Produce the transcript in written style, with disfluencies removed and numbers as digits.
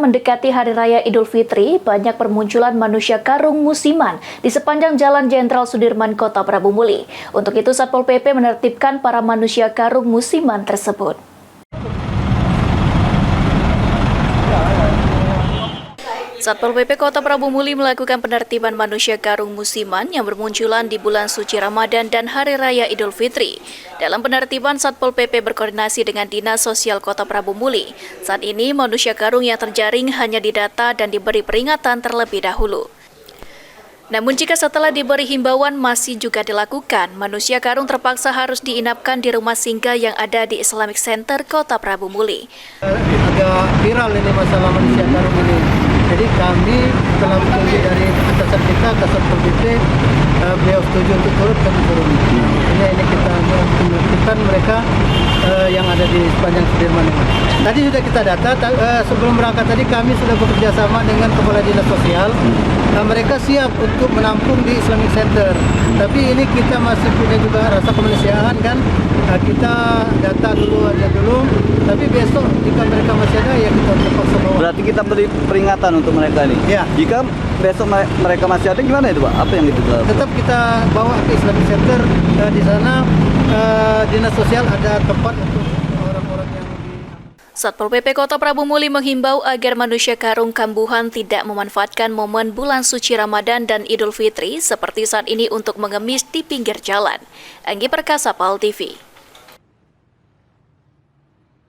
mendekati Hari Raya Idul Fitri, banyak permunculan manusia karung musiman di sepanjang Jalan Jenderal Sudirman, Kota Prabu Muli. Untuk itu, Satpol PP menertibkan para manusia karung musiman tersebut. Satpol PP Kota Prabu Muli melakukan penertiban manusia karung musiman yang bermunculan di bulan suci Ramadan dan Hari Raya Idul Fitri. Dalam penertiban, Satpol PP berkoordinasi dengan Dinas Sosial Kota Prabu Muli. Saat ini, manusia karung yang terjaring hanya didata dan diberi peringatan terlebih dahulu. Namun jika setelah diberi himbauan masih juga dilakukan, manusia karung terpaksa harus diinapkan di rumah singgah yang ada di Islamic Center Kota Prabu Muli. Agak viral ini masalah manusia karung ini. Jadi kami telah menunggu dari atasan kita ke Satpol PP, beliau setuju untuk turun, kami turun. Ini kita menertibkan mereka yang ada di sepanjang Sudirman ini. Tadi sudah kita data, sebelum berangkat tadi kami sudah bekerja sama dengan Kepala Dinas Sosial. Mereka siap untuk menampung di Islamic Center. Tapi ini kita masih punya juga rasa kemanusiaan kan. Kita data dulu aja dulu. Tapi besok jika mereka masih ada ya kita terpaksa bawa. Berarti kita beri peringatan untuk mereka nih. Ya. Jika besok mereka masih ada gimana itu Pak? Apa yang kita tetap kita bawa ke Islamic Center. Di sana Dinas Sosial ada tempat untuk orang-orang yang Satpol PP Kota Prabu Muli menghimbau agar manusia karung kambuhan tidak memanfaatkan momen bulan suci Ramadan dan Idul Fitri seperti saat ini untuk mengemis di pinggir jalan. Anggi Perkasa, PAL TV.